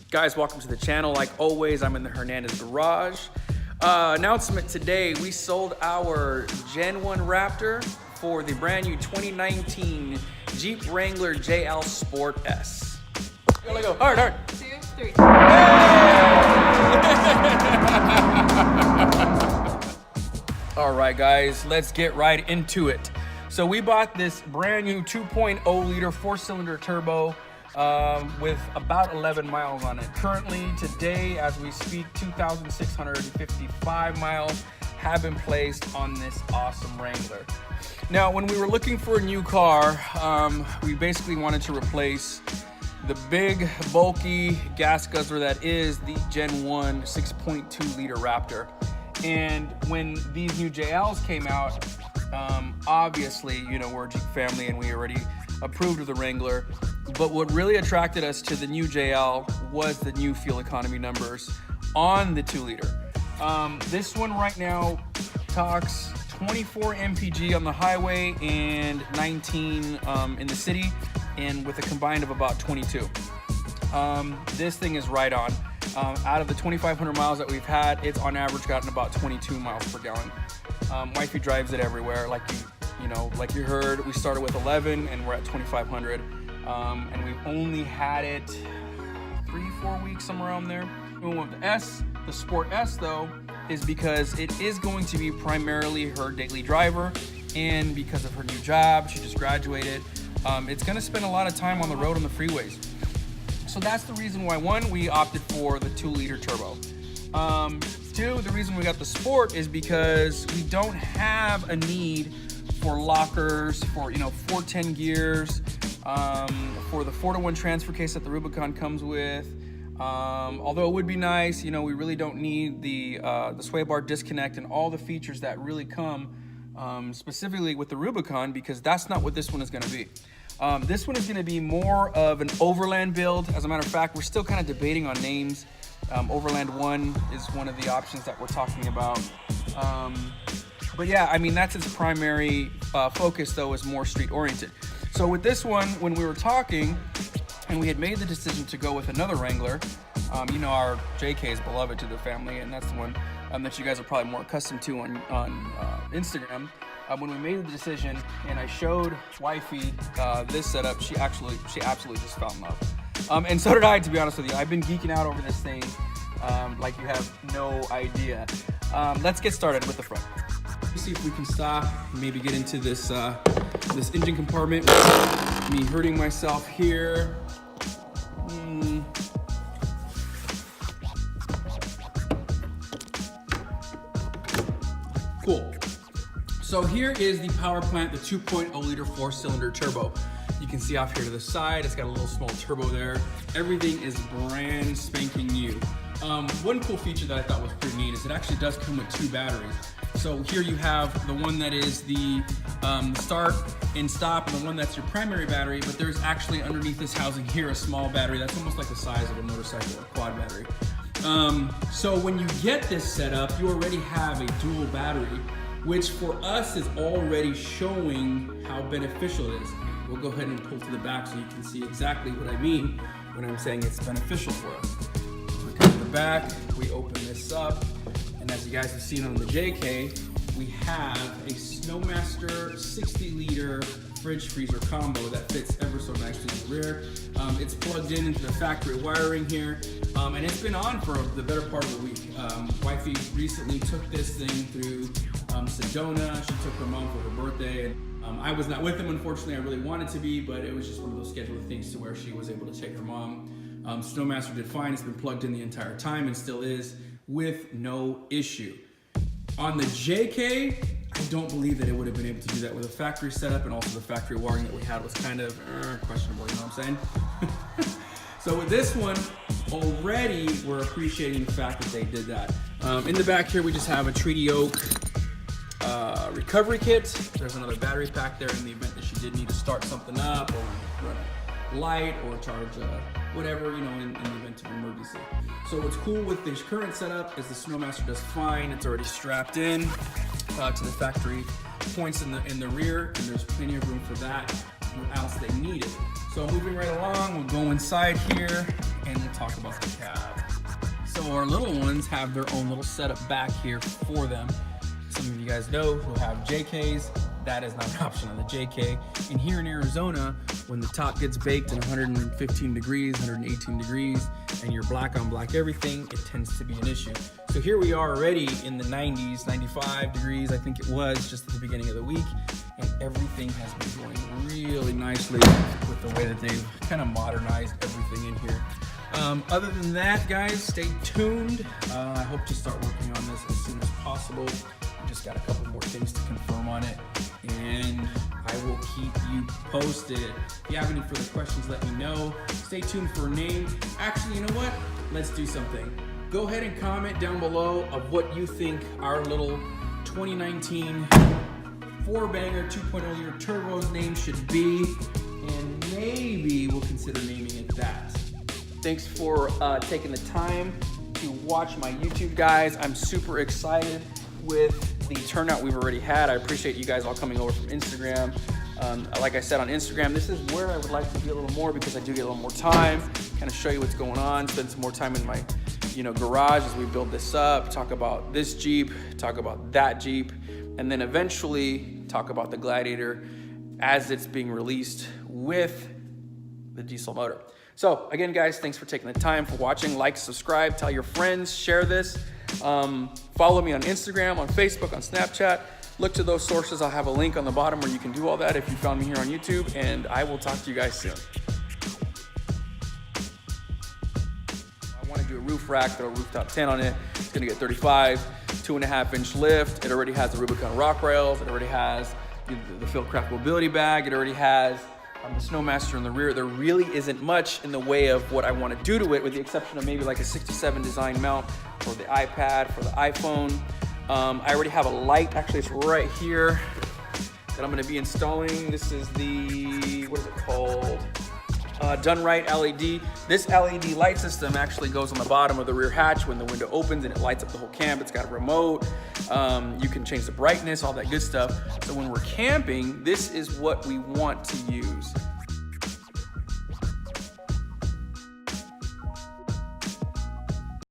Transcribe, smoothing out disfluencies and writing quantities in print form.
Guys, welcome to the channel. Like always, I'm in the Hernandez garage. Announcement today, we sold our Gen 1 Raptor for the brand new 2019 Jeep Wrangler JL Sport S. Go, go, hard, hard. 2, 3. All right, guys, let's get right into it. So we bought this brand new 2.0 liter 4-cylinder turbo with about 11 miles on it. Currently, today, as we speak, 2,655 miles have been placed on this awesome Wrangler. Now, when we were looking for a new car, we basically wanted to replace the big, bulky gas guzzler that is the Gen 1 6.2 liter Raptor. And when these new JLs came out, obviously, you know, we're a Jeep family and we already approved of the Wrangler. But what really attracted us to the new JL was the new fuel economy numbers on the 2-liter. This one right now talks 24 mpg on the highway and 19 in the city, and with a combined of about 22. This thing is right on. Out of the 2,500 miles that we've had, it's on average gotten about 22 miles per gallon. Wifey drives it everywhere, like like you heard. We started with 11 and we're at 2,500. And we've only had it 3-4 weeks, somewhere around there. We went with the S. The Sport S, though, is because it is going to be primarily her daily driver, and because of her new job, she just graduated, it's going to spend a lot of time on the road on the freeways. So that's the reason why, one, we opted for the 2-liter turbo. Two, the reason we got the Sport is because we don't have a need for lockers, for 410 gears, for the 4-to-1 transfer case that the Rubicon comes with. Although it would be nice, we really don't need the sway bar disconnect and all the features that really come specifically with the Rubicon, because that's not what this one is going to be. This one is going to be more of an overland build. As a matter of fact, we're still kind of debating on names. Overland 1 is one of the options that we're talking about. But yeah, I mean, that's its primary focus, though, is more street oriented. So with this one, when we were talking and we had made the decision to go with another Wrangler, our JK is beloved to the family, and that's the one that you guys are probably more accustomed to on Instagram. When we made the decision and I showed Wifey this setup, she absolutely just fell in love. And so did I, to be honest with you. I've been geeking out over this thing like you have no idea. Let's get started with the front. Let's see if we can stop, maybe get into this this engine compartment without me hurting myself here. Cool. So here is the power plant, the 2.0 liter 4-cylinder turbo. You can see off here to the side, it's got a little small turbo there. Everything is brand spanking new. One cool feature that I thought was pretty neat is it actually does come with 2 batteries. So here you have the one that is the start and stop, and the one that's your primary battery, but there's actually underneath this housing here a small battery that's almost like the size of a motorcycle or quad battery. So when you get this set up, you already have a dual battery, which for us is already showing how beneficial it is. We'll go ahead and pull to the back so you can see exactly what I mean when I'm saying it's beneficial for us. Look at the back, we open this up, and as you guys have seen on the JK, we have a Snowmaster 60-liter fridge freezer combo that fits ever so nicely in the rear. It's plugged in into the factory wiring here, and it's been on for the better part of the week. Wifey recently took this thing through Sedona. She took her mom for her birthday, and I was not with them, unfortunately. I really wanted to be, but it was just one of those scheduled things to where she was able to take her mom. Snowmaster did fine. It's been plugged in the entire time and still is, with no issue. On the JK, I don't believe that it would have been able to do that with a factory setup, and also the factory wiring that we had was kind of questionable, you know what I'm saying? So with this one, already we're appreciating the fact that they did that. In the back here, we just have a Treaty Oak recovery kit. There's another battery pack there in the event that she did need to start something up or run a light or charge whatever, in the event of emergency. So what's cool with this current setup is the Snowmaster does fine. It's already strapped in to the factory points in the rear, and there's plenty of room for that when else they need it. So moving right along, we'll go inside here and we'll talk about the cab. So our little ones have their own little setup back here for them. Some of you guys know who have JKs, that is not an option on the JK. And here in Arizona, when the top gets baked in 115 degrees, 118 degrees, and you're black on black everything, it tends to be an issue. So here we are already in the 90s, 95 degrees, I think it was, just at the beginning of the week. And everything has been going really nicely with the way that they've kind of modernized everything in here. Other than that, guys, stay tuned. I hope to start working on this as soon as possible. I just got a couple more things to confirm on it, and I will keep you posted. If you have any further questions, let me know. Stay tuned for a name. Actually, you know what? Let's do something. Go ahead and comment down below of what you think our little 2019 4-banger 2.0 liter turbo's name should be, and maybe we'll consider naming it that. Thanks for taking the time to watch my YouTube, guys. I'm super excited with the turnout we've already had. I appreciate you guys all coming over from Instagram. Like I said on Instagram, this is where I would like to be a little more, because I do get a little more time, kind of show you what's going on, spend some more time in my garage as we build this up, talk about this Jeep, talk about that Jeep, and then eventually talk about the Gladiator as it's being released with the diesel motor. So again, guys, thanks for taking the time, for watching. Like, subscribe, tell your friends, share this. Follow me on Instagram, on Facebook, on Snapchat. Look to those sources. I'll have a link on the bottom where you can do all that if you found me here on YouTube, and I will talk to you guys soon. I want to do a roof rack, throw a rooftop tent on it. It's gonna get 35, 2.5-inch lift. It already has the Rubicon rock rails. It already has the Fieldcraft mobility bag. It already has the Snowmaster in the rear. There really isn't much in the way of what I want to do to it, with the exception of maybe like a 67 design mount for the iPad, for the iPhone. I already have a light, actually it's right here, that I'm going to be installing. This is the, what is it called? Done Right LED. This LED light system actually goes on the bottom of the rear hatch when the window opens, and it lights up the whole camp. It's got a remote. You can change the brightness, all that good stuff. So when we're camping, this is what we want to use.